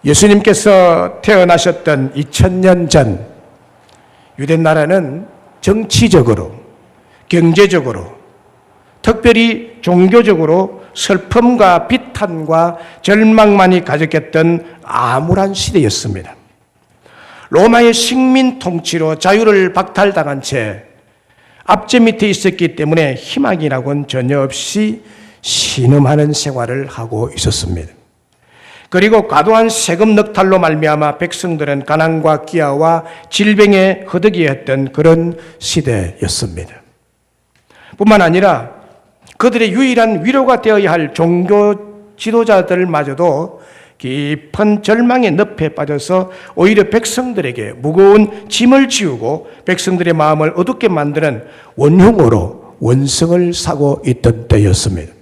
예수님께서 태어나셨던 2000년 전 유대 나라는 정치적으로, 경제적으로, 특별히 종교적으로 슬픔과 비탄과 절망만이 가득했던 암울한 시대였습니다. 로마의 식민 통치로 자유를 박탈당한 채 압제 밑에 있었기 때문에 희망이라고는 전혀 없이 신음하는 생활을 하고 있었습니다. 그리고 과도한 세금 넉탈로 말미암아 백성들은 가난과 기아와 질병에 허덕이었던 그런 시대였습니다. 뿐만 아니라 그들의 유일한 위로가 되어야 할 종교 지도자들마저도 깊은 절망의 늪에 빠져서 오히려 백성들에게 무거운 짐을 지우고 백성들의 마음을 어둡게 만드는 원흉으로 원성을 사고 있던 때였습니다.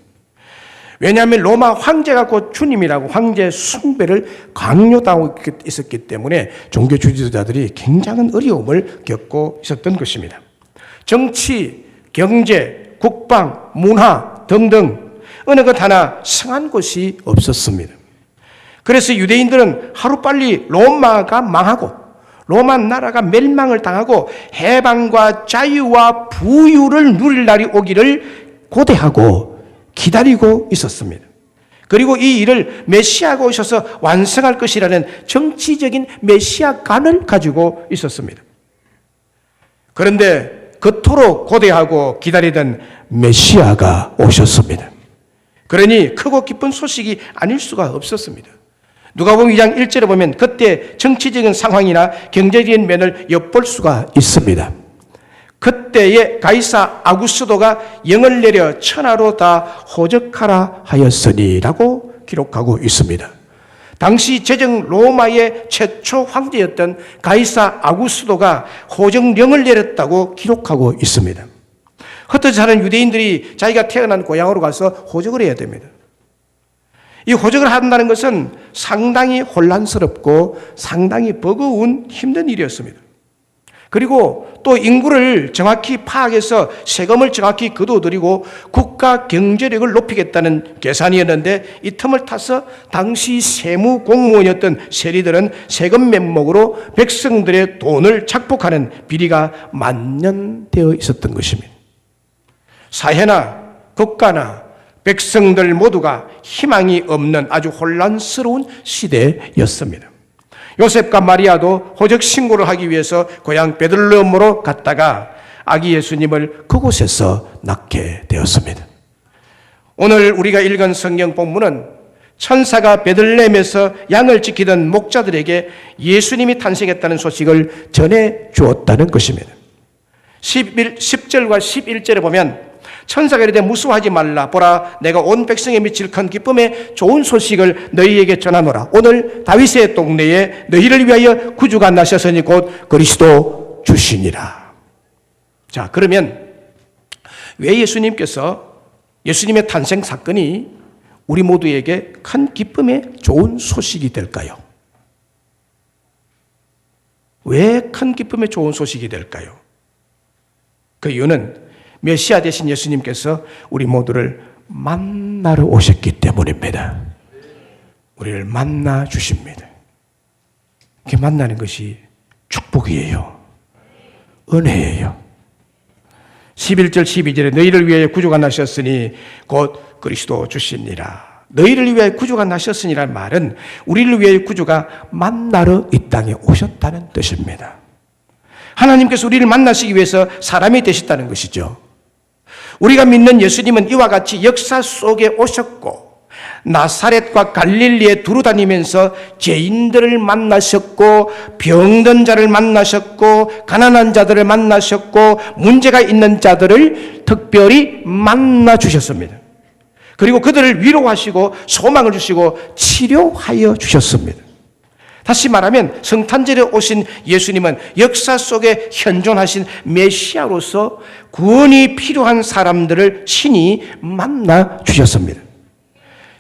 왜냐하면 로마 황제가 곧 주님이라고 황제 숭배를 강요당하고 있었기 때문에 종교 지도자들이 굉장한 어려움을 겪고 있었던 것입니다. 정치, 경제, 국방, 문화 등등 어느 것 하나 성한 곳이 없었습니다. 그래서 유대인들은 하루빨리 로마가 망하고 로마 나라가 멸망을 당하고 해방과 자유와 부유를 누릴 날이 오기를 고대하고 기다리고 있었습니다. 그리고 이 일을 메시아가 오셔서 완성할 것이라는 정치적인 메시아관을 가지고 있었습니다. 그런데 그토록 고대하고 기다리던 메시아가 오셨습니다. 그러니 크고 기쁜 소식이 아닐 수가 없었습니다. 누가복음 2장 1절에 보면 그때 정치적인 상황이나 경제적인 면을 엿볼 수가 있습니다. 그때에 가이사 아구스도가 영을 내려 천하로 다 호적하라 하였으니라고 기록하고 있습니다. 당시 제정 로마의 최초 황제였던 가이사 아구스도가 호적령을 내렸다고 기록하고 있습니다. 흩어져 사는 유대인들이 자기가 태어난 고향으로 가서 호적을 해야 됩니다. 이 호적을 한다는 것은 상당히 혼란스럽고 상당히 버거운 힘든 일이었습니다. 그리고 또 인구를 정확히 파악해서 세금을 정확히 거둬들이고 국가 경제력을 높이겠다는 계산이었는데 이 틈을 타서 당시 세무 공무원이었던 세리들은 세금 명목으로 백성들의 돈을 착복하는 비리가 만연되어 있었던 것입니다. 사회나 국가나 백성들 모두가 희망이 없는 아주 혼란스러운 시대였습니다. 요셉과 마리아도 호적 신고를 하기 위해서 고향 베들레헴으로 갔다가 아기 예수님을 그곳에서 낳게 되었습니다. 오늘 우리가 읽은 성경 본문은 천사가 베들레헴에서 양을 지키던 목자들에게 예수님이 탄생했다는 소식을 전해 주었다는 것입니다. 10절과 11절에 보면 천사가 이르되 무서워하지 말라. 보라, 내가 온 백성에 미칠 큰 기쁨의 좋은 소식을 너희에게 전하노라. 오늘 다윗의 동네에 너희를 위하여 구주가 나셨으니 곧 그리스도 주시니라. 자, 그러면 왜 예수님의 탄생 사건이 우리 모두에게 큰 기쁨의 좋은 소식이 될까요? 왜 큰 기쁨의 좋은 소식이 될까요? 그 이유는 메시아 되신 예수님께서 우리 모두를 만나러 오셨기 때문입니다. 우리를 만나 주십니다. 이렇게 만나는 것이 축복이에요. 은혜예요. 11절 12절에 너희를 위하여 구주가 나셨으니 곧 그리스도 주시니라. 너희를 위하여 구주가 나셨으니라는 말은 우리를 위하여 구주가 만나러 이 땅에 오셨다는 뜻입니다. 하나님께서 우리를 만나시기 위해서 사람이 되셨다는 것이죠. 우리가 믿는 예수님은 이와 같이 역사 속에 오셨고 나사렛과 갈릴리에 두루다니면서 죄인들을 만나셨고 병든 자를 만나셨고 가난한 자들을 만나셨고 문제가 있는 자들을 특별히 만나 주셨습니다. 그리고 그들을 위로하시고 소망을 주시고 치료하여 주셨습니다. 다시 말하면 성탄절에 오신 예수님은 역사 속에 현존하신 메시아로서 구원이 필요한 사람들을 친히 만나 주셨습니다.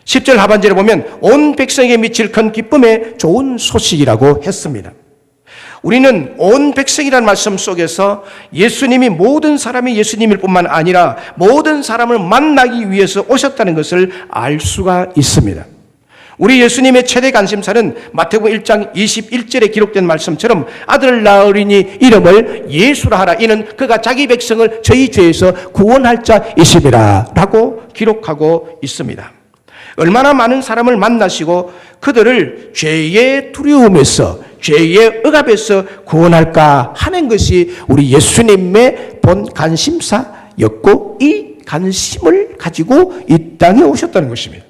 10절 하반절에 보면 온 백성에게 미칠 큰 기쁨의 좋은 소식이라고 했습니다. 우리는 온 백성이라는 말씀 속에서 예수님이 모든 사람이 예수님일 뿐만 아니라 모든 사람을 만나기 위해서 오셨다는 것을 알 수가 있습니다. 우리 예수님의 최대 관심사는 마태복음 1장 21절에 기록된 말씀처럼 아들 낳으리니 이름을 예수라 하라. 이는 그가 자기 백성을 저희 죄에서 구원할 자이심이라 라고 기록하고 있습니다. 얼마나 많은 사람을 만나시고 그들을 죄의 두려움에서, 죄의 억압에서 구원할까 하는 것이 우리 예수님의 본 관심사였고, 이 관심을 가지고 이 땅에 오셨다는 것입니다.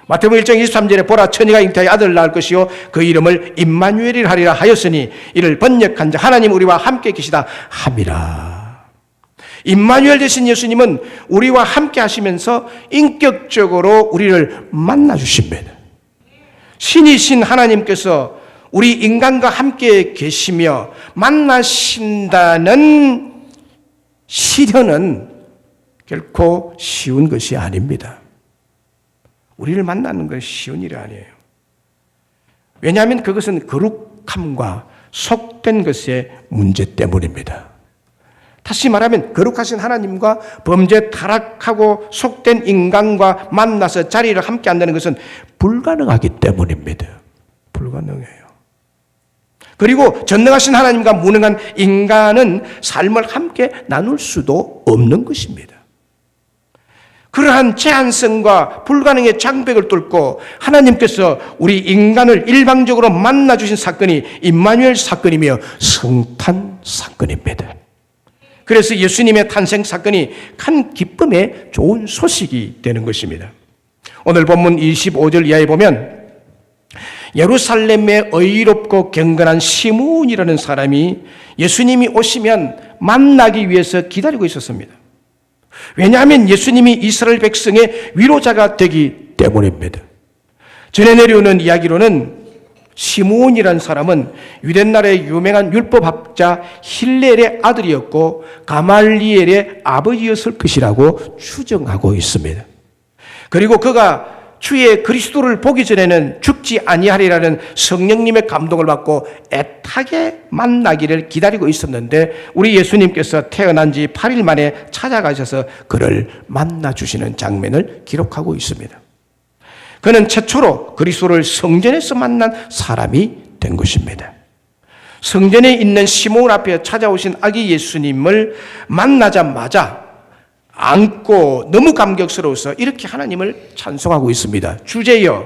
마태복음 1장 23절에 보라, 처녀가 잉태하여 아들을 낳을 것이요 그 이름을 임마누엘이라 하리라 하였으니 이를 번역한 자 하나님 우리와 함께 계시다 함이라. 임마누엘 되신 예수님은 우리와 함께 하시면서 인격적으로 우리를 만나 주십니다. 신이신 하나님께서 우리 인간과 함께 계시며 만나신다는 시련은 결코 쉬운 것이 아닙니다. 우리를 만나는 것이 쉬운 일이 아니에요. 왜냐하면 그것은 거룩함과 속된 것의 문제 때문입니다. 다시 말하면 거룩하신 하나님과 범죄 타락하고 속된 인간과 만나서 자리를 함께 한다는 것은 불가능하기 때문입니다. 불가능해요. 그리고 전능하신 하나님과 무능한 인간은 삶을 함께 나눌 수도 없는 것입니다. 그러한 제한성과 불가능의 장벽을 뚫고 하나님께서 우리 인간을 일방적으로 만나주신 사건이 임마누엘 사건이며 성탄 사건입니다. 그래서 예수님의 탄생 사건이 큰 기쁨의 좋은 소식이 되는 것입니다. 오늘 본문 25절 이하에 보면 예루살렘에 의롭고 경건한 시므온이라는 사람이 예수님이 오시면 만나기 위해서 기다리고 있었습니다. 왜냐하면 예수님이 이스라엘 백성의 위로자가 되기 때문입니다. 전해 내려오는 이야기로는 시므온이라는 사람은 유대나라의 유명한 율법학자 힐렐의 아들이었고 가말리엘의 아버지였을 것이라고 추정하고 있습니다. 그리고 그가 주의 그리스도를 보기 전에는 죽지 아니하리라는 성령님의 감동을 받고 애타게 만나기를 기다리고 있었는데 우리 예수님께서 태어난 지 8일 만에 찾아가셔서 그를 만나주시는 장면을 기록하고 있습니다. 그는 최초로 그리스도를 성전에서 만난 사람이 된 것입니다. 성전에 있는 시몬 앞에 찾아오신 아기 예수님을 만나자마자 안고 너무 감격스러워서 이렇게 하나님을 찬송하고 있습니다. 주제여,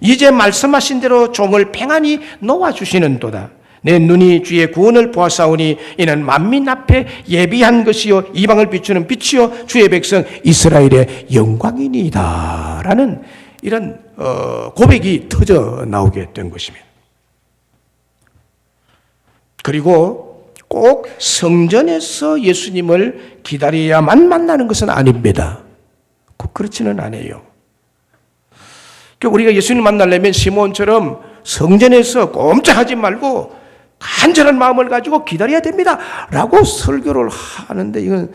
이제 말씀하신 대로 종을 평안히 놓아주시는도다. 내 눈이 주의 구원을 보았사오니 이는 만민 앞에 예비한 것이요 이방을 비추는 빛이요 주의 백성 이스라엘의 영광이니이다 라는 이런 고백이 터져 나오게 된 것입니다. 그리고 꼭 성전에서 예수님을 기다려야만 만나는 것은 아닙니다. 꼭 그렇지는 않아요. 우리가 예수님을 만나려면 시몬처럼 성전에서 꼼짝하지 말고 간절한 마음을 가지고 기다려야 됩니다 라고 설교를 하는데 이건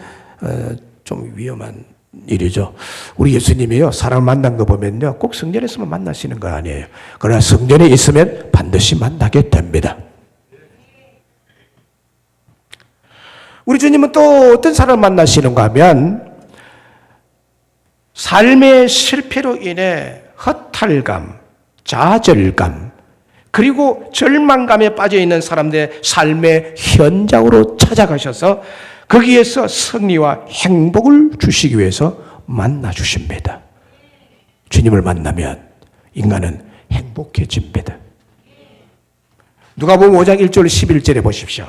좀 위험한 일이죠. 우리 예수님이요, 사람 만난 거 보면요 꼭 성전에서만 만나시는 거 아니에요. 그러나 성전에 있으면 반드시 만나게 됩니다. 우리 주님은 또 어떤 사람을 만나시는가 하면 삶의 실패로 인해 허탈감, 좌절감, 그리고 절망감에 빠져있는 사람들의 삶의 현장으로 찾아가셔서 거기에서 승리와 행복을 주시기 위해서 만나주십니다. 주님을 만나면 인간은 행복해집니다. 누가복음 5장 1절 11절에 보십시오.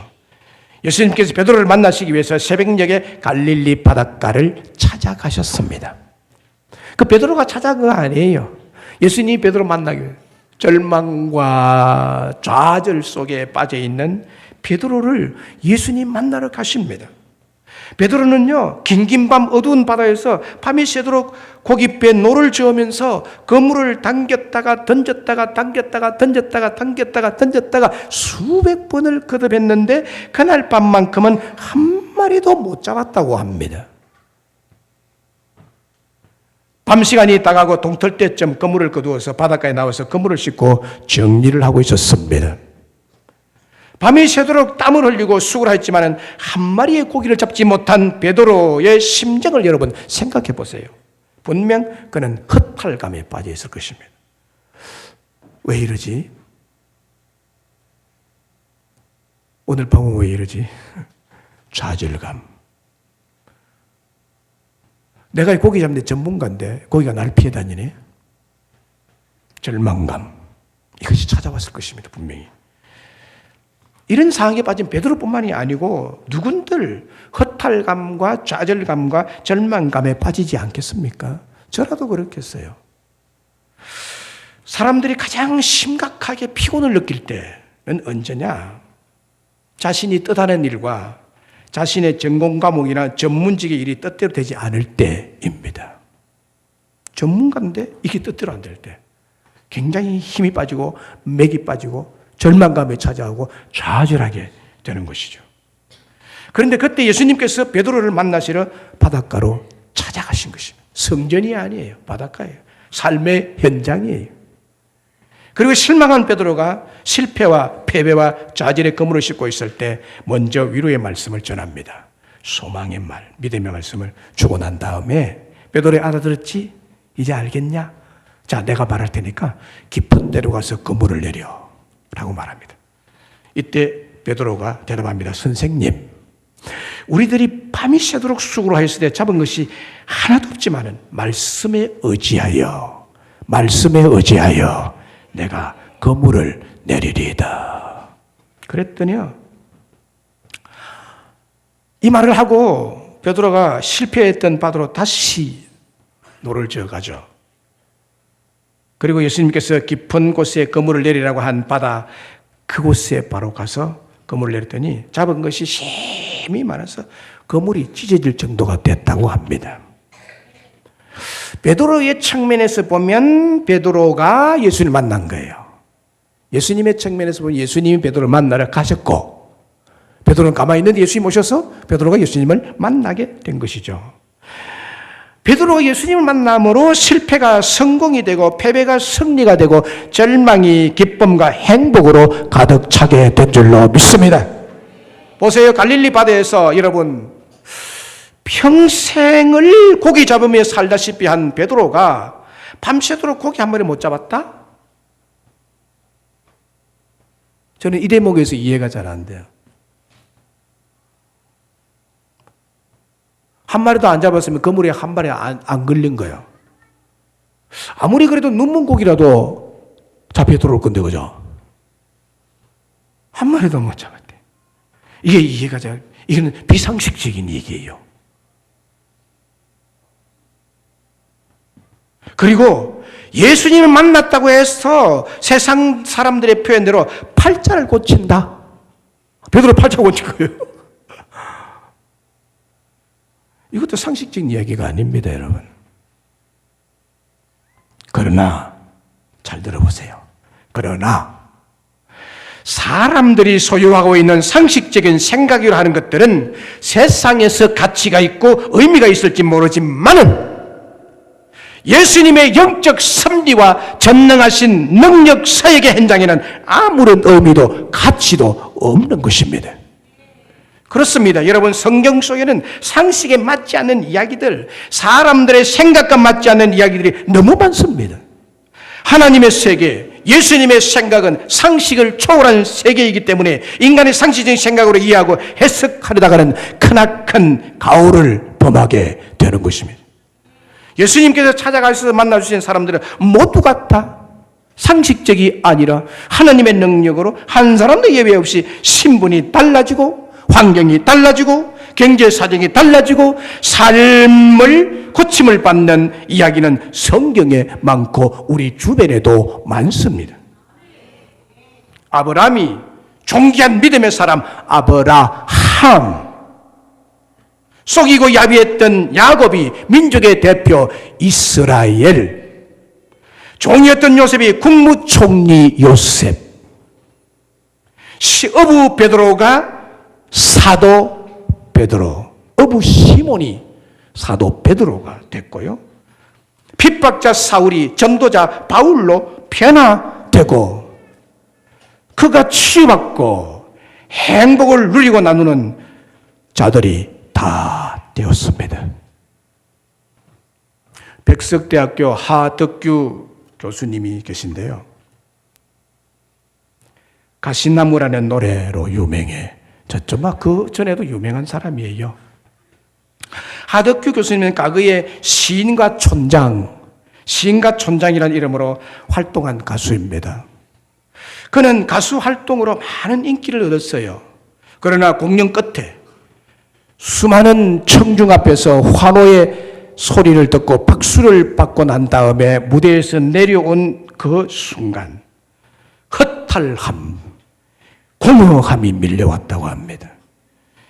예수님께서 베드로를 만나시기 위해서 새벽녘에 갈릴리 바닷가를 찾아가셨습니다. 그 베드로가 찾아간 거 아니에요. 예수님이 베드로 만나기 위해 절망과 좌절 속에 빠져있는 베드로를 예수님 만나러 가십니다. 베드로는요, 긴긴 밤 어두운 바다에서 밤이 새도록 고깃배에 노를 저으면서 그물을 당겼다가 던졌다가 당겼다가 던졌다가 당겼다가 던졌다가 수백 번을 거듭했는데 그날 밤만큼은 한 마리도 못 잡았다고 합니다. 밤 시간이 다가고 동틀 때쯤 그물을 거두어서 바닷가에 나와서 그물을 씻고 정리를 하고 있었습니다. 밤이 새도록 땀을 흘리고 수고를 했지만 한 마리의 고기를 잡지 못한 베드로의 심정을 여러분 생각해 보세요. 분명 그는 허탈감에 빠져 있을 것입니다. 왜 이러지? 오늘 밤은 왜 이러지? 좌절감. 내가 고기 잡는 데 전문가인데 고기가 날 피해 다니네. 절망감. 이것이 찾아왔을 것입니다. 분명히. 이런 상황에 빠진 베드로뿐만이 아니고 누군들 허탈감과 좌절감과 절망감에 빠지지 않겠습니까? 저라도 그렇겠어요. 사람들이 가장 심각하게 피곤을 느낄 때는 언제냐? 자신이 뜻하는 일과 자신의 전공 과목이나 전문직의 일이 뜻대로 되지 않을 때입니다. 전문가인데 이게 뜻대로 안 될 때 굉장히 힘이 빠지고 맥이 빠지고 절망감에 찾아오고 좌절하게 되는 것이죠. 그런데 그때 예수님께서 베드로를 만나시러 바닷가로 찾아가신 것입니다. 성전이 아니에요. 바닷가예요. 삶의 현장이에요. 그리고 실망한 베드로가 실패와 패배와 좌절의 그물을 싣고 있을 때 먼저 위로의 말씀을 전합니다. 소망의 말, 믿음의 말씀을 주고 난 다음에 베드로에 알아들었지? 이제 알겠냐? 자, 내가 말할 테니까 깊은 데로 가서 그물을 내려 라고 말합니다. 이때 베드로가 대답합니다. 선생님, 우리들이 밤이 새도록 수고를 하였을 때 잡은 것이 하나도 없지만은 말씀에 의지하여 내가 그물을 내리리이다. 그랬더니요, 이 말을 하고 베드로가 실패했던 바다로 다시 노를 저어가죠. 그리고 예수님께서 깊은 곳에 그물을 내리라고 한 바다 그곳에 바로 가서 그물을 내렸더니 잡은 것이 셈이 많아서 그물이 찢어질 정도가 됐다고 합니다. 베드로의 측면에서 보면 베드로가 예수님을 만난 거예요. 예수님의 측면에서 보면 예수님이 베드로를 만나러 가셨고 베드로는 가만히 있는데 예수님이 오셔서 베드로가 예수님을 만나게 된 것이죠. 베드로가 예수님을 만남으로 실패가 성공이 되고 패배가 승리가 되고 절망이 기쁨과 행복으로 가득 차게 된 줄로 믿습니다. 보세요. 갈릴리 바다에서 여러분 평생을 고기 잡으며 살다시피 한 베드로가 밤새도록 고기 한 마리 못 잡았다? 저는 이 대목에서 이해가 잘 안 돼요. 한 마리도 안 잡았으면 그물에 한 마리 안 걸린 거예요. 아무리 그래도 눈먼 고기라도 잡혀 들어올 건데, 그죠? 한 마리도 못 잡았대. 이게 이해가 잘, 이거는 비상식적인 얘기예요. 그리고 예수님을 만났다고 해서 세상 사람들의 표현대로 팔자를 고친다. 베드로 팔자 고친 거예요. 이것도 상식적인 이야기가 아닙니다, 여러분. 그러나 잘 들어보세요. 그러나 사람들이 소유하고 있는 상식적인 생각으로 하는 것들은 세상에서 가치가 있고 의미가 있을지 모르지만은 예수님의 영적 섭리와 전능하신 능력 사역의 현장에는 아무런 의미도 가치도 없는 것입니다. 그렇습니다. 여러분, 성경 속에는 상식에 맞지 않는 이야기들, 사람들의 생각과 맞지 않는 이야기들이 너무 많습니다. 하나님의 세계, 예수님의 생각은 상식을 초월한 세계이기 때문에 인간의 상식적인 생각으로 이해하고 해석하려다가는 크나큰 가오를 범하게 되는 것입니다. 예수님께서 찾아가셔서 만나주신 사람들은 모두가 다 상식적이 아니라 하나님의 능력으로 한 사람도 예외 없이 신분이 달라지고 환경이 달라지고 경제 사정이 달라지고 삶을 고침을 받는 이야기는 성경에 많고 우리 주변에도 많습니다. 아브라함이 존귀한 믿음의 사람 아브라함, 속이고 야비했던 야곱이 민족의 대표 이스라엘, 종이었던 요셉이 국무총리 요셉, 어부 베드로가 사도 베드로, 어부 시몬이 사도 베드로가 됐고요. 핍박자 사울이 전도자 바울로 변화되고 그가 치유받고 행복을 누리고 나누는 자들이 다 되었습니다. 백석대학교 하덕규 교수님이 계신데요. 가시나무라는 노래로 유명해졌죠. 그 전에도 유명한 사람이에요. 하덕규 교수님은 과거에 시인과 촌장이라는 이름으로 활동한 가수입니다. 그는 가수 활동으로 많은 인기를 얻었어요. 그러나 공연 끝에 수많은 청중 앞에서 환호의 소리를 듣고 박수를 받고 난 다음에 무대에서 내려온 그 순간 허탈함, 공허함이 밀려왔다고 합니다.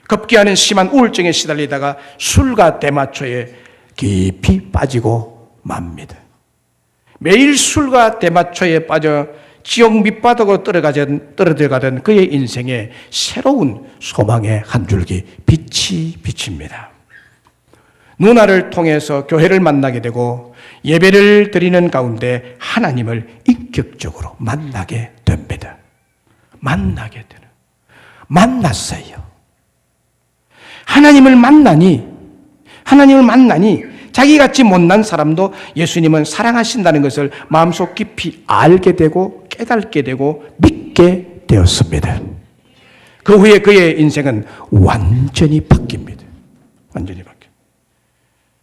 급기야는 심한 우울증에 시달리다가 술과 대마초에 깊이 빠지고 맙니다. 매일 술과 대마초에 빠져 지옥 밑바닥으로 떨어져가던 그의 인생에 새로운 소망의 한 줄기 빛이 비칩니다. 누나를 통해서 교회를 만나게 되고 예배를 드리는 가운데 하나님을 인격적으로 만나게 됩니다. 만났어요. 하나님을 만나니 자기같이 못난 사람도 예수님은 사랑하신다는 것을 마음속 깊이 알게 되고 깨닫게 되고 믿게 되었습니다. 그 후에 그의 인생은 완전히 바뀝니다.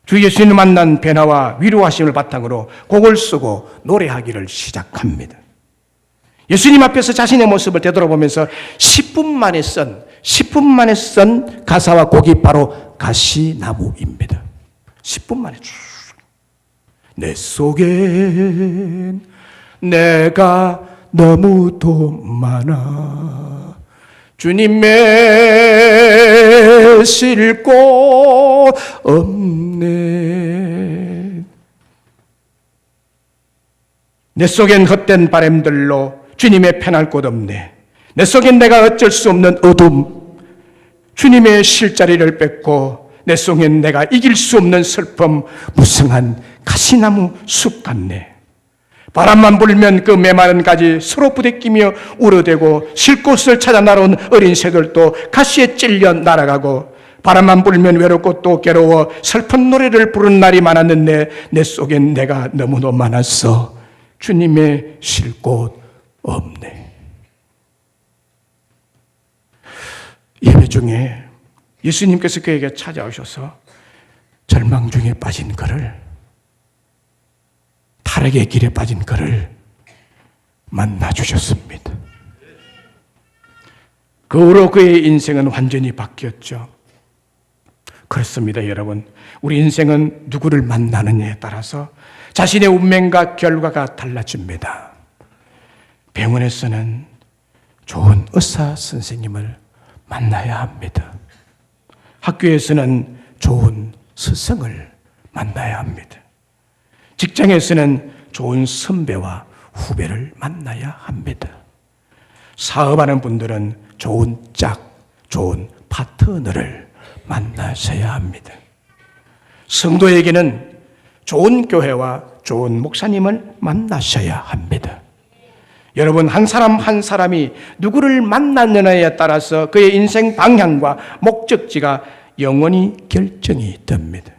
주 예수님을 만난 변화와 위로하심을 바탕으로 곡을 쓰고 노래하기를 시작합니다. 예수님 앞에서 자신의 모습을 되돌아보면서 10분 만에 쓴 가사와 곡이 바로 가시나무입니다. 10분 만에 쭉. 내 속엔 내가 너무도 많아 주님의 쉴 곳 없네. 내 속엔 헛된 바람들로 주님의 편할 곳 없네. 내 속엔 내가 어쩔 수 없는 어둠, 주님의 쉴 자리를 뺏고 내 속엔 내가 이길 수 없는 슬픔, 무성한 가시나무 숲 같네. 바람만 불면 그 메마른 가지 서로 부대끼며 울어대고 쉴 곳을 찾아 날아온 어린 새들도 가시에 찔려 날아가고 바람만 불면 외롭고 또 괴로워 슬픈 노래를 부르는 날이 많았는데 내 속엔 내가 너무도 많았어. 주님의 쉴 곳 없네. 예배 중에 예수님께서 그에게 찾아오셔서 절망 중에 빠진 그를, 타락의 길에 빠진 그를 만나주셨습니다. 그 후로 그의 인생은 완전히 바뀌었죠. 그렇습니다, 여러분. 우리 인생은 누구를 만나느냐에 따라서 자신의 운명과 결과가 달라집니다. 병원에서는 좋은 의사 선생님을 만나야 합니다. 학교에서는 좋은 스승을 만나야 합니다. 직장에서는 좋은 선배와 후배를 만나야 합니다. 사업하는 분들은 좋은 좋은 파트너를 만나셔야 합니다. 성도에게는 좋은 교회와 좋은 목사님을 만나셔야 합니다. 여러분, 한 사람 한 사람이 누구를 만났느냐에 따라서 그의 인생 방향과 목적지가 영원히 결정이 됩니다.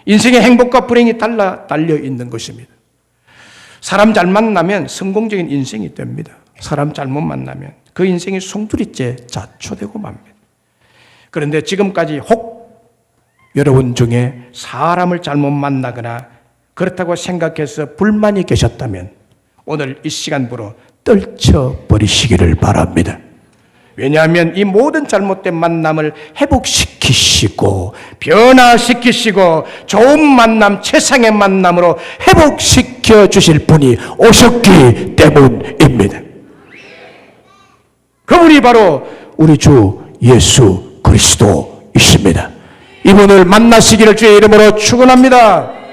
인생의 행복과 불행이 달려 있는 것입니다. 사람 잘 만나면 성공적인 인생이 됩니다. 사람 잘못 만나면 그 인생이 송두리째 자초되고 맙니다. 그런데 지금까지 혹 여러분 중에 사람을 잘못 만나거나 그렇다고 생각해서 불만이 계셨다면 오늘 이 시간부로 떨쳐버리시기를 바랍니다. 왜냐하면 이 모든 잘못된 만남을 회복시키시고 변화시키시고 좋은 만남, 최상의 만남으로 회복시켜 주실 분이 오셨기 때문입니다. 그분이 바로 우리 주 예수 그리스도이십니다. 이분을 만나시기를 주의 이름으로 축원합니다.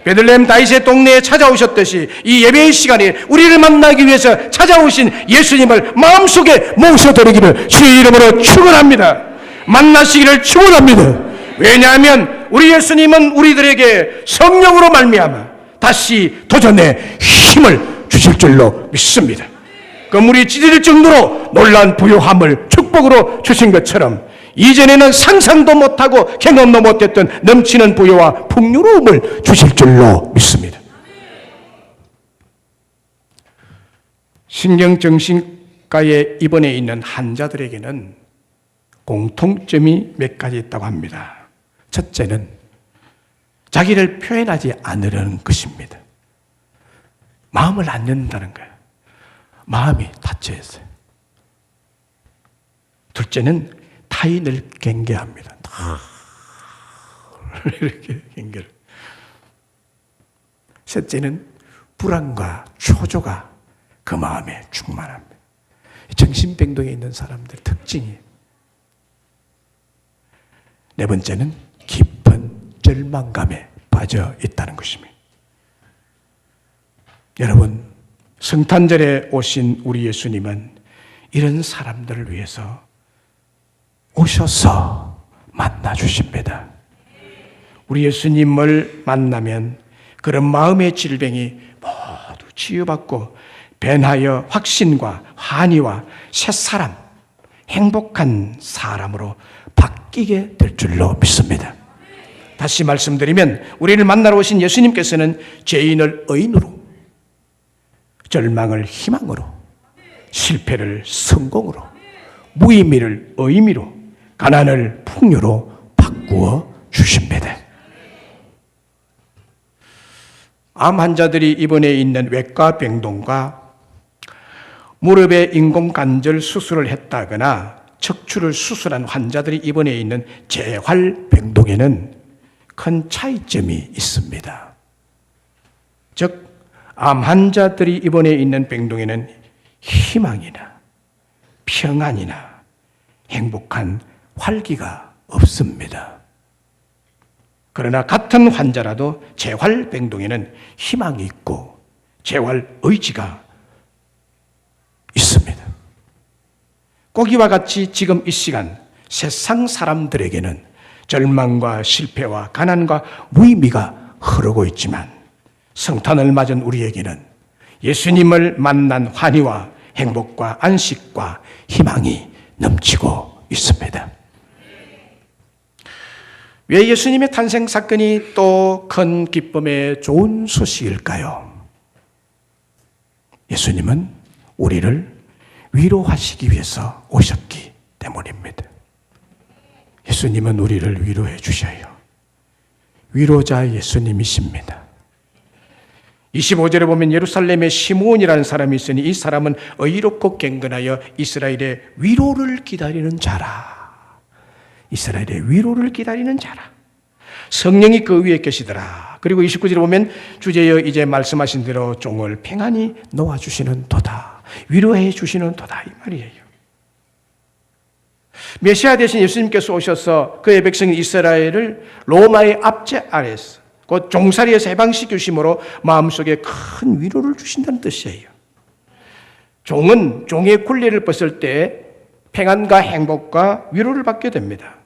베들레헴 다윗의 동네에 찾아오셨듯이 이 예배의 시간에 우리를 만나기 위해서 찾아오신 예수님을 마음속에 모셔드리기를 주의 이름으로 축원합니다. 만나시기를 축원합니다. 왜냐하면 우리 예수님은 우리들에게 성령으로 말미암아 다시 도전의 힘을 주실 줄로 믿습니다. 그물이 찢어질 정도로 놀라운 부요함을 축복으로 주신 것처럼 이전에는 상상도 못하고 경험도 못했던 넘치는 부요와 풍요로움을 주실 줄로 믿습니다. 신경정신 가에 입원해 있는 환자들에게는 공통점이 몇 가지 있다고 합니다. 첫째는 자기를 표현하지 않으려는 것입니다. 마음을 안 연다는 거예요. 마음이 닫혀 있어요. 둘째는 타인을 경계합니다. 이렇게 경계를. 셋째는 불안과 초조가 그 마음에 충만합니다. 정신병동에 있는 사람들의 특징이에요. 네 번째는 깊은 절망감에 빠져 있다는 것입니다. 여러분, 성탄절에 오신 우리 예수님은 이런 사람들을 위해서 오셔서 만나 주십니다. 우리 예수님을 만나면 그런 마음의 질병이 모두 치유받고 변하여 확신과 환희와 새사람, 행복한 사람으로 바뀌게 될 줄로 믿습니다. 다시 말씀드리면 우리를 만나러 오신 예수님께서는 죄인을 의인으로, 절망을 희망으로, 실패를 성공으로, 무의미를 의미로, 가난을 풍요로 바꾸어 주십니다. 암 환자들이 입원해 있는 외과 병동과 무릎에 인공관절 수술을 했다거나 척추를 수술한 환자들이 입원해 있는 재활병동에는 큰 차이점이 있습니다. 즉, 암 환자들이 입원해 있는 병동에는 희망이나 평안이나 행복한 활기가 없습니다. 그러나 같은 환자라도 재활병동에는 희망이 있고 재활 의지가 있습니다. 거기와 같이 지금 이 시간 세상 사람들에게는 절망과 실패와 가난과 무의미가 흐르고 있지만 성탄을 맞은 우리에게는 예수님을 만난 환희와 행복과 안식과 희망이 넘치고 있습니다. 왜 예수님의 탄생 사건이 또 큰 기쁨의 좋은 소식일까요? 예수님은 우리를 위로하시기 위해서 오셨기 때문입니다. 예수님은 우리를 위로해 주셔요. 위로자 예수님이십니다. 25절에 보면 예루살렘에 시므온이라는 사람이 있으니 이 사람은 의롭고 경건하여 이스라엘의 위로를 기다리는 자라. 이스라엘의 위로를 기다리는 자라. 성령이 그 위에 계시더라. 그리고 29절에 보면 주제여 이제 말씀하신 대로 종을 평안히 놓아주시는 도다. 위로해 주시는 도다. 이 말이에요. 메시아 대신 예수님께서 오셔서 그의 백성 이스라엘을 로마의 압제 아래에서 곧 종살이에서 해방시켜 주심으로 마음속에 큰 위로를 주신다는 뜻이에요. 종은 종의 권리를 벗을 때 평안과 행복과 위로를 받게 됩니다.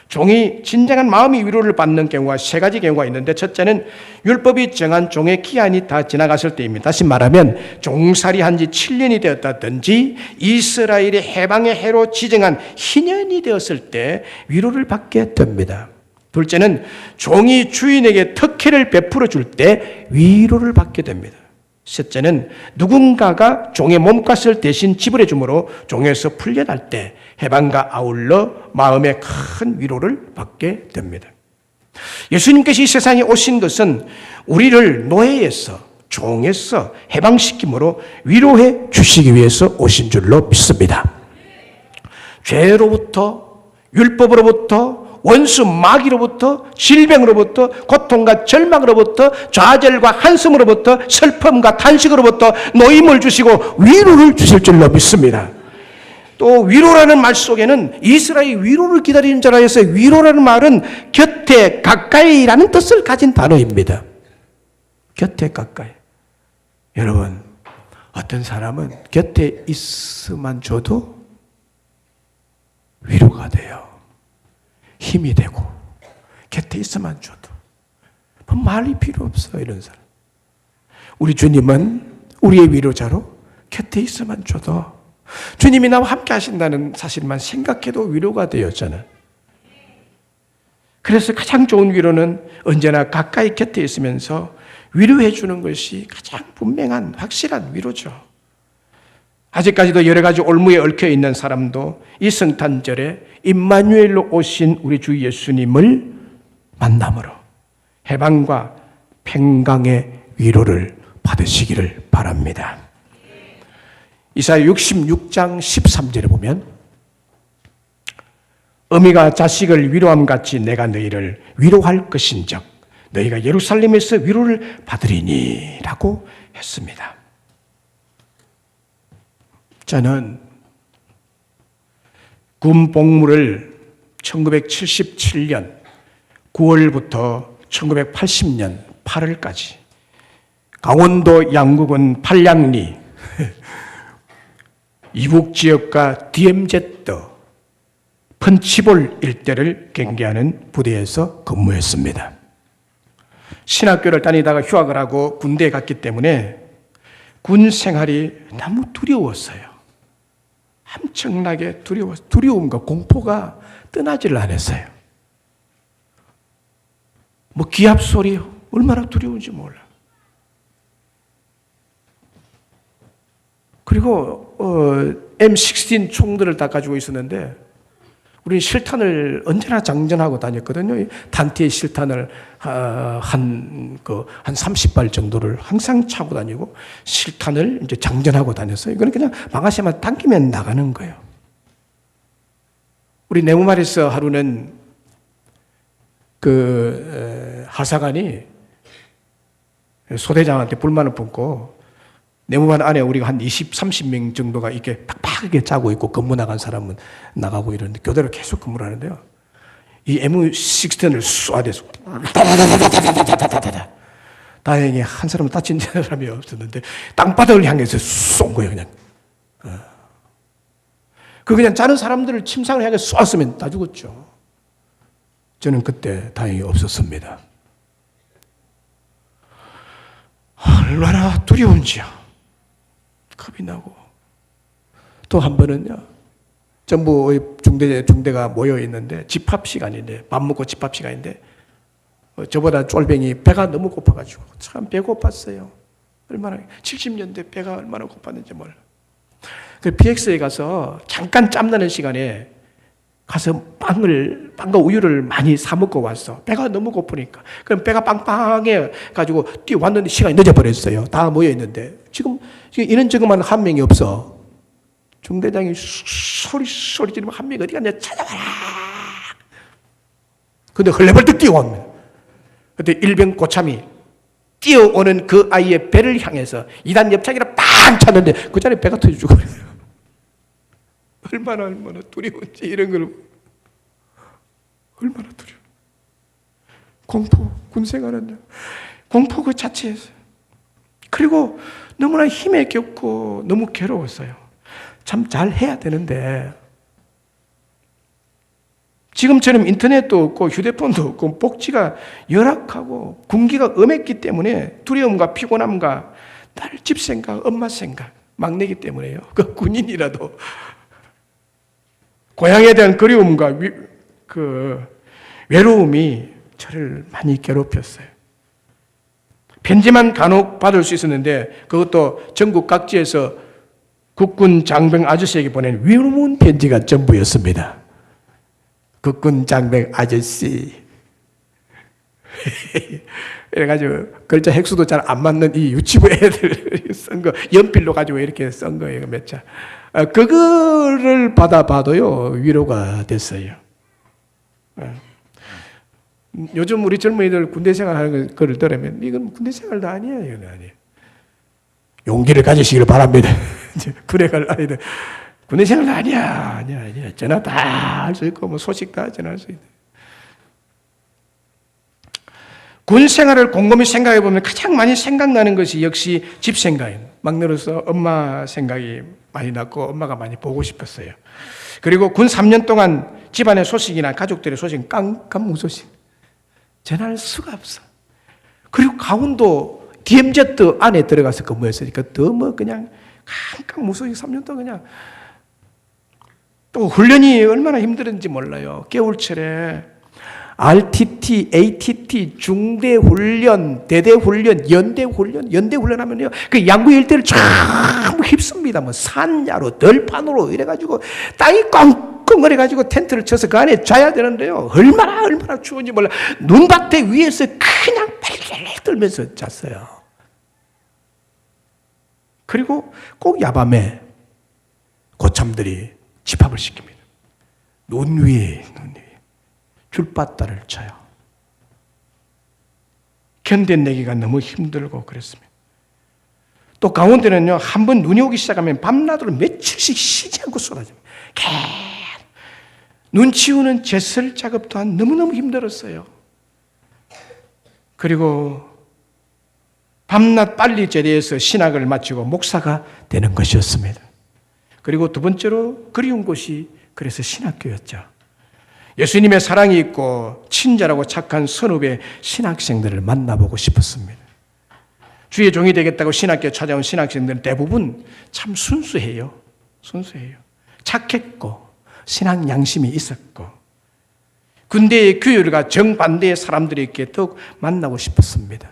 종이 진정한 마음의 위로를 받는 경우가 세 가지 경우가 있는데, 첫째는 율법이 정한 종의 기한이 다 지나갔을 때입니다. 다시 말하면 종살이한 지 7년이 되었다든지 이스라엘의 해방의 해로 지정한 희년이 되었을 때 위로를 받게 됩니다. 둘째는 종이 주인에게 특혜를 베풀어 줄 때 위로를 받게 됩니다. 셋째는 누군가가 종의 몸값을 대신 지불해 주므로 종에서 풀려날 때 해방과 아울러 마음의 큰 위로를 받게 됩니다. 예수님께서 이 세상에 오신 것은 우리를 노예에서, 종에서 해방시킴으로 위로해 주시기 위해서 오신 줄로 믿습니다. 죄로부터, 율법으로부터, 원수 마귀로부터, 질병으로부터, 고통과 절망으로부터, 좌절과 한숨으로부터, 슬픔과 탄식으로부터 노임을 주시고 위로를 주실 줄로 믿습니다. 또 위로라는 말 속에는 이스라엘 위로를 기다리는 자라 해서 위로라는 말은 곁에 가까이라는 뜻을 가진 단어입니다. 곁에 가까이. 여러분, 어떤 사람은 곁에 있으면 줘도 위로가 돼요. 힘이 되고 곁에 있으면 줘도 말이 필요 없어. 이런 사람. 우리 주님은 우리의 위로자로 곁에 있으면 줘도 주님이 나와 함께 하신다는 사실만 생각해도 위로가 돼요. 저는. 그래서 가장 좋은 위로는 언제나 가까이 곁에 있으면서 위로해 주는 것이 가장 분명한 확실한 위로죠. 아직까지도 여러 가지 올무에 얽혀 있는 사람도 이 성탄절에 임마누엘로 오신 우리 주 예수님을 만남으로 해방과 평강의 위로를 받으시기를 바랍니다. 이사야 66장 13절에 보면 어미가 자식을 위로함 같이 내가 너희를 위로할 것인즉 너희가 예루살렘에서 위로를 받으리니 라고 했습니다. 저는 군 복무를 1977년 9월부터 1980년 8월까지 강원도 양구군 팔량리 이북지역과 DMZ 펀치볼 일대를 경계하는 부대에서 근무했습니다. 신학교를 다니다가 휴학을 하고 군대에 갔기 때문에 군 생활이 너무 두려웠어요. 엄청나게 두려움과 공포가 떠나지를 않았어요. 뭐 기합 소리 얼마나 두려운지 몰라. 그리고 M16 총들을 다 가지고 있었는데 우리 실탄을 언제나 장전하고 다녔거든요. 단티의 실탄을 한 30발 정도를 항상 차고 다니고 실탄을 이제 장전하고 다녔어요. 이거는 그냥 방아쇠만 당기면 나가는 거예요. 우리 내무말에서 하루는 하사관이 소대장한테 불만을 품고 내무반 안에 우리가 한 20, 30명 정도가 이렇게 팍팍하게 자고 있고 근무 나간 사람은 나가고 이러는데 교대로 계속 근무를 하는데요. 이 M16을 쏘아대서 다행히 한 사람은 다친 사람이 없었는데 땅바닥을 향해서 쏜 거예요, 그냥. 그냥 자는 사람들을 침상을 향해 쏘았으면 다 죽었죠. 저는 그때 다행히 없었습니다. 얼마나 두려운지요. 겁이 나고. 또 한 번은요, 전부 중대가 모여 있는데 집합 시간인데, 밥 먹고 집합 시간인데, 저보다 쫄병이 배가 너무 고파가지고 참 배고팠어요. 얼마나 70년대 배가 얼마나 고팠는지 몰라. 그 PX에 가서 잠깐 짬나는 시간에 가서 빵과 우유를 많이 사 먹고 왔어. 배가 너무 고프니까. 그럼 배가 빵빵해 가지고 뛰어왔는데 시간이 늦어버렸어요. 다 모여 있는데 지금 이런저런만 한 명이 없어. 중대장이 소리 지르면 한 명이 어디 갔냐 찾아와라. 근데 헐레벌떡 뛰어옵니다. 그때 일병 고참이 뛰어오는 그 아이의 배를 향해서 2단 옆차기를 빵 찼는데 그 자리에 배가 터져 죽어버려요. 얼마나 두려운지 이런 걸 얼마나 두려워. 공포, 군생활은 공포 그 자체에서. 그리고 너무나 힘에 겹고 너무 괴로웠어요. 참 잘해야 되는데 지금처럼 인터넷도 없고 휴대폰도 없고 복지가 열악하고 군기가 엄했기 때문에 두려움과 피곤함과 날 집 생각, 엄마 생각, 막내기 때문에요. 그 군인이라도 고향에 대한 그리움과 외로움이 저를 많이 괴롭혔어요. 편지만 간혹 받을 수 있었는데 그것도 전국 각지에서 국군 장병 아저씨에게 보낸 위로문 편지가 전부였습니다. 국군 장병 아저씨 이래가지고 글자 획수도 잘 안 맞는 이 유치부 애들 쓴 거 연필로 가지고 이렇게 쓴 거예요. 몇 자. 그거를 받아봐도요 위로가 됐어요. 요즘 우리 젊은이들 군대 생활하는 거를 들으면 이건 군대 생활도 아니에요. 이건 아니에요. 용기를 가지시기를 바랍니다. 군에 갈 아이들 군대 생활도 아니야. 전화 다 할 수 있고 뭐 소식 다 전할 수 있다. 군 생활을 곰곰이 생각해 보면 가장 많이 생각나는 것이 역시 집 생각이에요. 막내로서 엄마 생각이 많이 났고 엄마가 많이 보고 싶었어요. 그리고 군 3년 동안 집안의 소식이나 가족들의 소식은 깜깜무소식. 전할 수가 없어. 그리고 강원도 DMZ 안에 들어가서 근무했으니까 더 뭐 그냥 깜깜무소식 3년 동안 그냥 또 훈련이 얼마나 힘들었는지 몰라요. 겨울철에 RTT, ATT, 중대훈련, 대대훈련, 연대훈련 하면요. 그 양구 일대를 전부 휩습니다. 뭐 산야로, 들판으로 이래가지고 땅이 꽁꽁거려가지고 텐트를 쳐서 그 안에 자야 되는데요. 얼마나 추운지 몰라. 눈밭에 위에서 그냥 벨벨 떨면서 잤어요. 그리고 꼭 야밤에 고참들이 집합을 시킵니다. 눈 위에 줄바따를 쳐요. 견뎌내기가 너무 힘들고 그랬습니다. 또 강원도는요, 한번 눈이 오기 시작하면 밤낮으로 며칠씩 쉬지 않고 쏟아집니다. 눈 치우는 제설 작업 또한 너무너무 힘들었어요. 그리고 밤낮 빨리 제대해서 신학을 마치고 목사가 되는 것이었습니다. 그리고 두 번째로 그리운 곳이 그래서 신학교였죠. 예수님의 사랑이 있고 친절하고 착한 선후배 신학생들을 만나보고 싶었습니다. 주의 종이 되겠다고 신학교에 찾아온 신학생들은 대부분 참 순수해요. 착했고 신학 양심이 있었고 군대의 규율과 정반대의 사람들이 있기에 더욱 만나고 싶었습니다.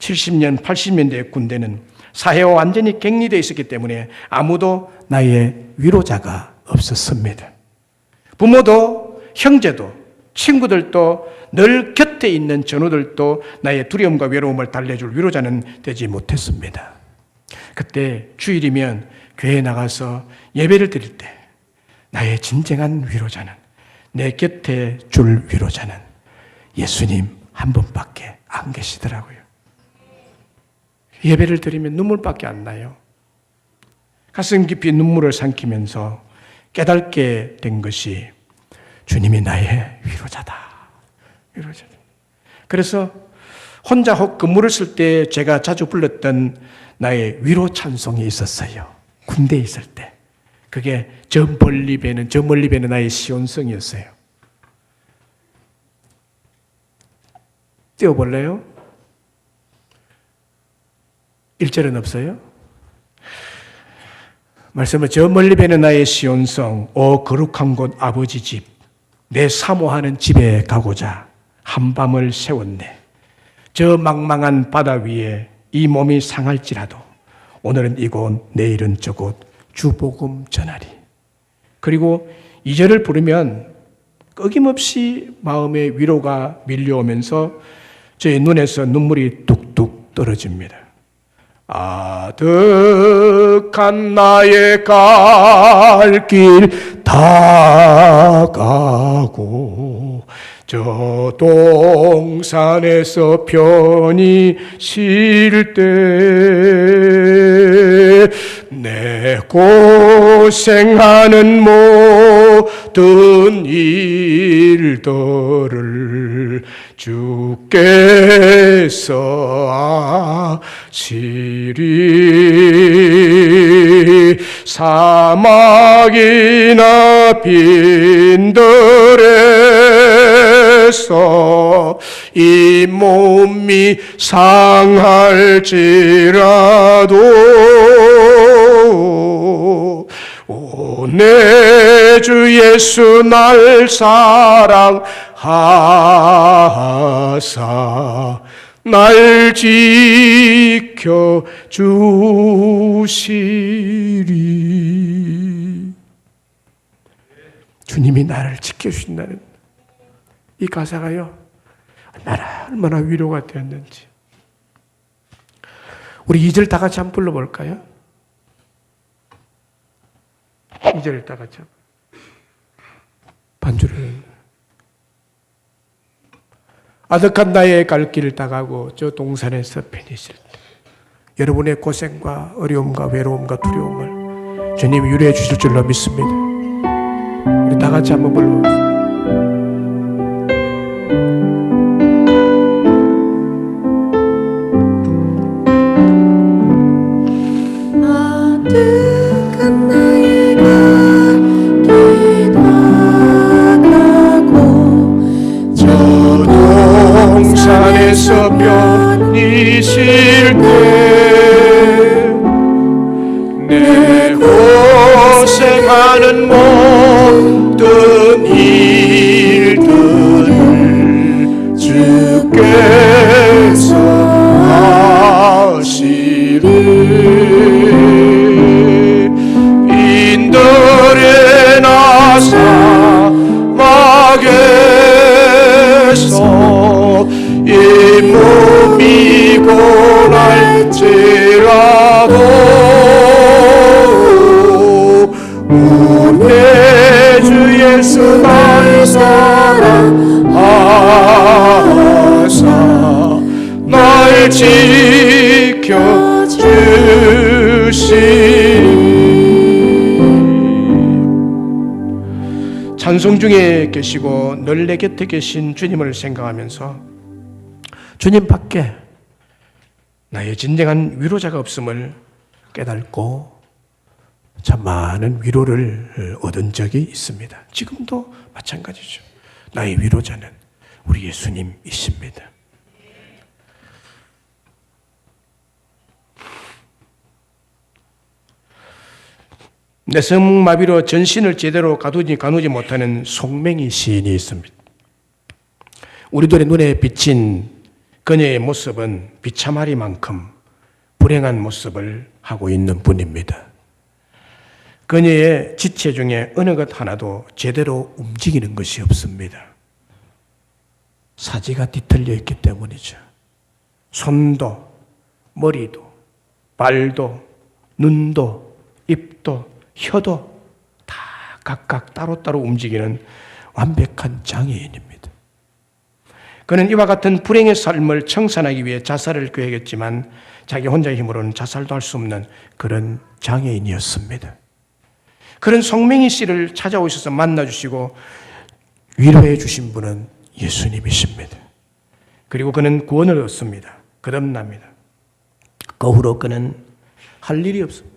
70년, 80년대의 군대는 사회와 완전히 격리되어 있었기 때문에 아무도 나의 위로자가 없었습니다. 부모도 형제도 친구들도 늘 곁에 있는 전우들도 나의 두려움과 외로움을 달래줄 위로자는 되지 못했습니다. 그때 주일이면 교회에 나가서 예배를 드릴 때 나의 진정한 위로자는, 내 곁에 줄 위로자는 예수님 한 분밖에 안 계시더라고요. 예배를 드리면 눈물밖에 안 나요. 가슴 깊이 눈물을 삼키면서 깨닫게 된 것이 주님이 나의 위로자다. 그래서 혼자 혹 근무를 쓸 때 제가 자주 불렀던 나의 위로 찬송이 있었어요. 군대에 있을 때. 그게 저 멀리 배는 나의 시온성이었어요. 띄워볼래요? 1절은 없어요? 말씀은 저 멀리 배는 나의 시온성, 오 거룩한 곳 아버지 집, 내 사모하는 집에 가고자 한밤을 세웠네. 저 망망한 바다 위에 이 몸이 상할지라도 오늘은 이곳, 내일은 저곳 주복음 전하리. 그리고 2절을 부르면 끊임없이 마음의 위로가 밀려오면서 저의 눈에서 눈물이 뚝뚝 떨어집니다. 아득한 나의 갈 길 다 가고 저 동산에서 편히 쉴 때 내 고생하는 모든 일들을 주께서 아시리. 사막이나 빈들에서 이 몸이 상할지라도 오, 내 주 예수 날 사랑하사 날 지켜 주시리. 주님이 나를 지켜주신다는 이 가사가요, 얼마나 위로가 되었는지. 우리 2절 다 같이 한번 불러볼까요? 2절 다 같이 반주를. 아득한 나의 갈 길을 따가고 저 동산에서 편히 쉴 때 여러분의 고생과 어려움과 외로움과 두려움을 주님이 위로해 주실 줄로 믿습니다. 우리 다 같이 한번 불러보겠습니다. 아득한 나의 갈 길 따가고 저 동산에서 편히 쉴 때 내 고생하는 모든 일들을 예수 날 사랑하사 날 지켜주시니. 찬송 중에 계시고 늘 내 곁에 계신 주님을 생각하면서 주님 밖에 나의 진정한 위로자가 없음을 깨닫고 참 많은 위로를 얻은 적이 있습니다. 지금도 마찬가지죠. 나의 위로자는 우리 예수님이십니다. 뇌성마비로 전신을 제대로 가누지 못하는 송맹이 시인이 있습니다. 우리들의 눈에 비친 그녀의 모습은 비참하리만큼 불행한 모습을 하고 있는 분입니다. 그녀의 지체 중에 어느 것 하나도 제대로 움직이는 것이 없습니다. 사지가 뒤틀려 있기 때문이죠. 손도, 머리도, 발도, 눈도, 입도, 혀도 다 각각 따로따로 움직이는 완벽한 장애인입니다. 그는 이와 같은 불행의 삶을 청산하기 위해 자살을 계획했지만 자기 혼자의 힘으로는 자살도 할 수 없는 그런 장애인이었습니다. 그런 송맹이 씨를 찾아오셔서 만나주시고 위로해 주신 분은 예수님이십니다. 그리고 그는 구원을 얻습니다. 거듭납니다. 그 후로 그는 할 일이 없습니다.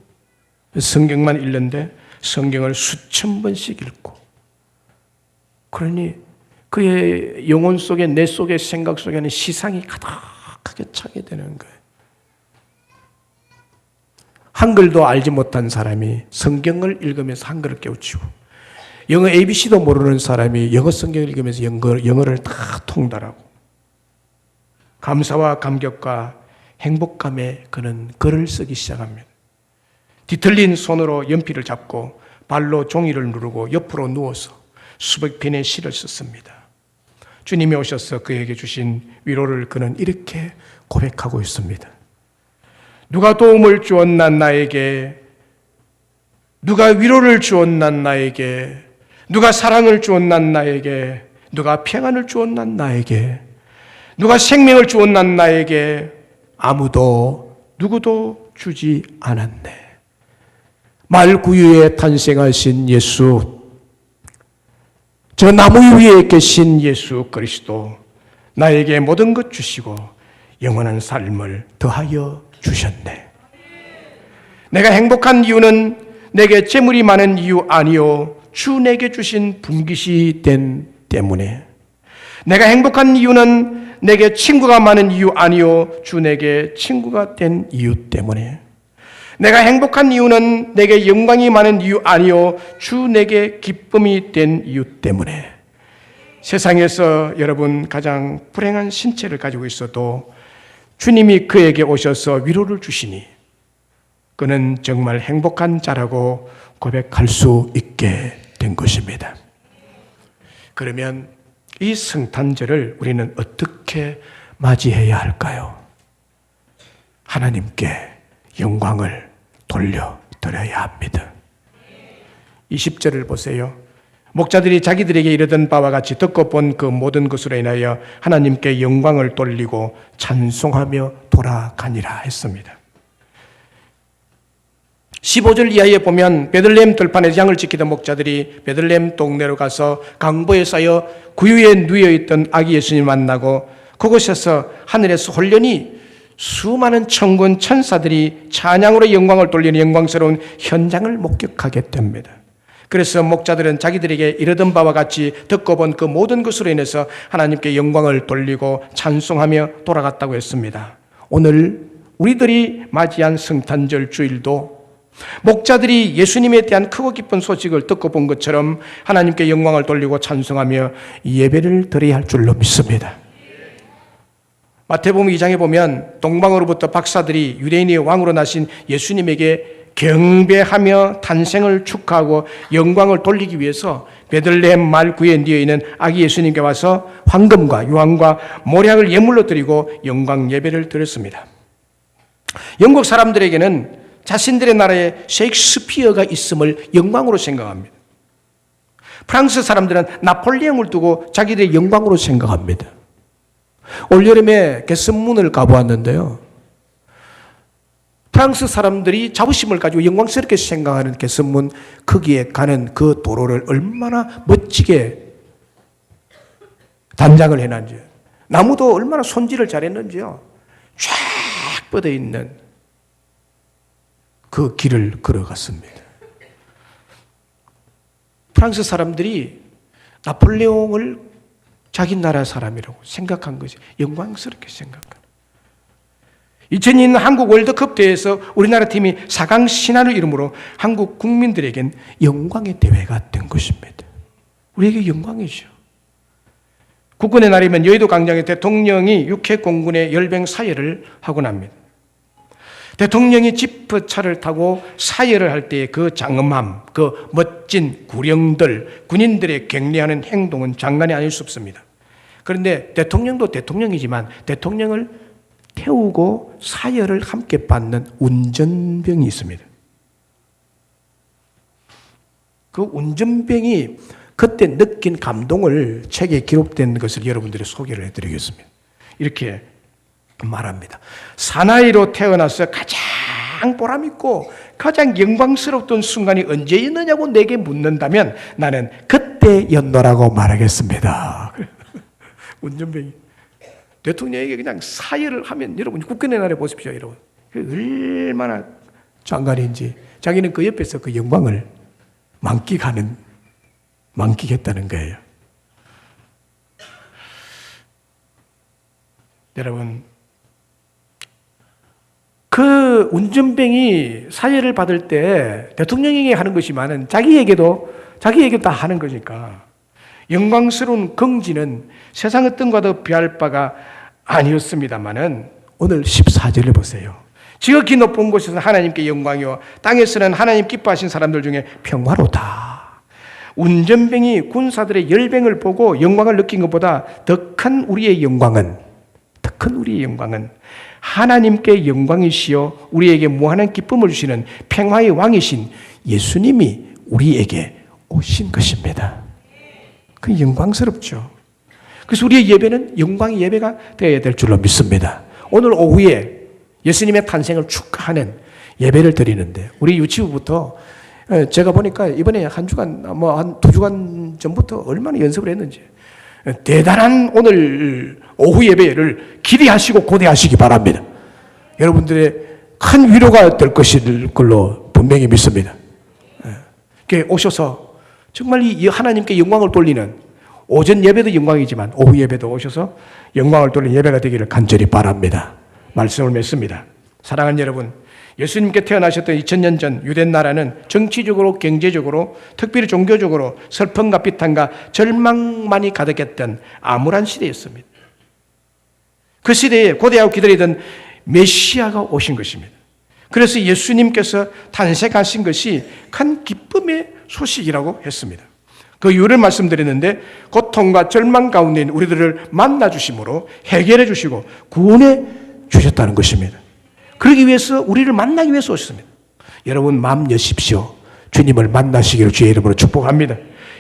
성경만 읽는데 성경을 수천 번씩 읽고, 그러니 그의 영혼 속에, 내 속에, 생각 속에는 시상이 가득하게 차게 되는 거예요. 한글도 알지 못한 사람이 성경을 읽으면서 한글을 깨우치고, 영어 ABC도 모르는 사람이 영어 성경을 읽으면서 영어를 다 통달하고, 감사와 감격과 행복감에 그는 글을 쓰기 시작합니다. 뒤틀린 손으로 연필을 잡고 발로 종이를 누르고 옆으로 누워서 수백 편의 시를 썼습니다. 주님이 오셔서 그에게 주신 위로를 그는 이렇게 고백하고 있습니다. 누가 도움을 주었나 나에게, 누가 위로를 주었나 나에게, 누가 사랑을 주었나 나에게, 누가 평안을 주었나 나에게, 누가 생명을 주었나 나에게, 아무도 누구도 주지 않았네. 말구유에 탄생하신 예수, 저 나무 위에 계신 예수 그리스도, 나에게 모든 것 주시고 영원한 삶을 더하여 주셨네. 내가 행복한 이유는 내게 재물이 많은 이유 아니요, 주 내게 주신 분깃이 된 때문에. 내가 행복한 이유는 내게 친구가 많은 이유 아니요, 주 내게 친구가 된 이유 때문에. 내가 행복한 이유는 내게 영광이 많은 이유 아니요, 주 내게 기쁨이 된 이유 때문에. 세상에서 여러분 가장 불행한 신체를 가지고 있어도 주님이 그에게 오셔서 위로를 주시니 그는 정말 행복한 자라고 고백할 수 있게 된 것입니다. 그러면 이 성탄절을 우리는 어떻게 맞이해야 할까요? 하나님께 영광을 돌려드려야 합니다. 20절을 보세요. 목자들이 자기들에게 이르던 바와 같이 듣고 본 그 모든 것으로 인하여 하나님께 영광을 돌리고 찬송하며 돌아가니라 했습니다. 15절 이하에 보면 베들레헴 들판에서 양을 지키던 목자들이 베들레헴 동네로 가서 강보에 쌓여 구유에 누워있던 아기 예수님을 만나고 그곳에서 하늘에서 홀련히 수많은 천군 천사들이 찬양으로 영광을 돌리는 영광스러운 현장을 목격하게 됩니다. 그래서 목자들은 자기들에게 이르던 바와 같이 듣고 본 그 모든 것으로 인해서 하나님께 영광을 돌리고 찬송하며 돌아갔다고 했습니다. 오늘 우리들이 맞이한 성탄절 주일도 목자들이 예수님에 대한 크고 기쁜 소식을 듣고 본 것처럼 하나님께 영광을 돌리고 찬송하며 예배를 드려야 할 줄로 믿습니다. 마태복음 2장에 보면 동방으로부터 박사들이 유대인의 왕으로 나신 예수님에게 경배하며 탄생을 축하하고 영광을 돌리기 위해서 베들레헴 말구에 뉘어 있는 아기 예수님께 와서 황금과 유황과 모략을 예물로 드리고 영광 예배를 드렸습니다. 영국 사람들에게는 자신들의 나라에 셰익스피어가 있음을 영광으로 생각합니다. 프랑스 사람들은 나폴레옹을 두고 자기들의 영광으로 생각합니다. 올여름에 개선문을 가보았는데요. 프랑스 사람들이 자부심을 가지고 영광스럽게 생각하는 개선문 거기에 가는 그 도로를 얼마나 멋지게 단장을 해놨는지요. 나무도 얼마나 손질을 잘했는지요. 쫙 뻗어 있는 그 길을 걸어갔습니다. 프랑스 사람들이 나폴레옹을 자기 나라 사람이라고 생각한 거죠. 영광스럽게 생각하는. 2002년 한국 월드컵 대회에서 우리나라 팀이 4강 신화를 이름으로 한국 국민들에겐 영광의 대회가 된 것입니다. 우리에게 영광이죠. 국군의 날이면 여의도 광장에 대통령이 육해 공군의 열병 사열을 하고 납니다. 대통령이 지프차를 타고 사열을 할 때의 그 장엄함, 그 멋진 구령들, 군인들의 격려하는 행동은 장난이 아닐 수 없습니다. 그런데 대통령도 대통령이지만 대통령을 태우고 사열을 함께 받는 운전병이 있습니다. 그 운전병이 그때 느낀 감동을 책에 기록된 것을 여러분들이 소개를 해드리겠습니다. 이렇게 말합니다. 사나이로 태어나서 가장 보람있고 가장 영광스럽던 순간이 언제였느냐고 내게 묻는다면 나는 그때였노라고 말하겠습니다. 운전병이 대통령에게 그냥 사열을 하면 여러분 국군의 날에 보십시오. 여러분 얼마나 장관인지 자기는 그 옆에서 그 영광을 만끽했다는 거예요. 여러분 그 운전병이 사열을 받을 때 대통령에게 하는 것이지만 자기에게도 다 하는 거니까 영광스러운 긍지는 세상 어떤 것과도 비할 바가 아니었습니다마는 오늘 14절을 보세요. 지극히 높은 곳에서 하나님께 영광이요 땅에서는 하나님 기뻐하신 사람들 중에 평화로다. 운전병이 군사들의 열병을 보고 영광을 느낀 것보다 더 큰 우리의 영광은 하나님께 영광이시여 우리에게 무한한 기쁨을 주시는 평화의 왕이신 예수님이 우리에게 오신 것입니다. 그 영광스럽죠. 그래서 우리의 예배는 영광의 예배가 되어야 될 줄로 믿습니다. 오늘 오후에 예수님의 탄생을 축하하는 예배를 드리는데 우리 유치부부터 제가 보니까 이번에 한 주간 한 2주간 전부터 얼마나 연습을 했는지 대단한 오늘 오후 예배를 기대하시고 고대하시기 바랍니다. 여러분들의 큰 위로가 될 것일 걸로 분명히 믿습니다. 오셔서 정말 이 하나님께 영광을 돌리는 오전 예배도 영광이지만 오후 예배도 오셔서 영광을 돌리는 예배가 되기를 간절히 바랍니다. 말씀을 맺습니다. 사랑하는 여러분, 예수님께 태어나셨던 2000년 전 유대 나라는 정치적으로 경제적으로 특별히 종교적으로 슬픔과 비탄과 절망만이 가득했던 암울한 시대였습니다. 그 시대에 고대하고 기다리던 메시아가 오신 것입니다. 그래서 예수님께서 탄생하신 것이 큰 기쁨의 소식이라고 했습니다. 그 이유를 말씀드렸는데 고통과 절망 가운데 있는 우리들을 만나주심으로 해결해 주시고 구원해 주셨다는 것입니다. 그러기 위해서 우리를 만나기 위해서 오셨습니다. 여러분 마음 여십시오. 주님을 만나시기를 주의 이름으로 축복합니다.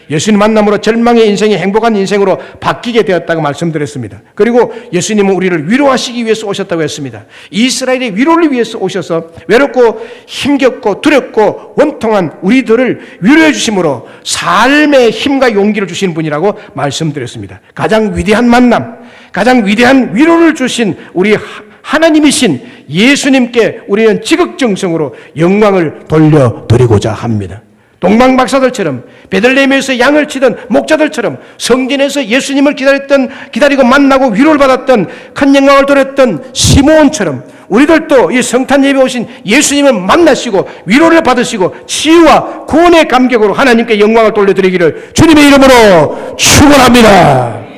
예수님 만남으로 절망의 인생이 행복한 인생으로 바뀌게 되었다고 말씀드렸습니다. 그리고 예수님은 우리를 위로하시기 위해서 오셨다고 했습니다. 이스라엘의 위로를 위해서 오셔서 외롭고 힘겹고 두렵고 원통한 우리들을 위로해 주심으로 삶의 힘과 용기를 주시는 분이라고 말씀드렸습니다. 가장 위대한 만남, 가장 위대한 위로를 주신 우리 하나님이신 예수님께 우리는 지극정성으로 영광을 돌려드리고자 합니다. 동방박사들처럼 베들레헴에서 양을 치던 목자들처럼 성전에서 예수님을 기다리고 만나고 위로를 받았던 큰 영광을 돌렸던 시므온처럼 우리들도 이 성탄 예배 오신 예수님을 만나시고 위로를 받으시고 치유와 구원의 감격으로 하나님께 영광을 돌려드리기를 주님의 이름으로 축원합니다.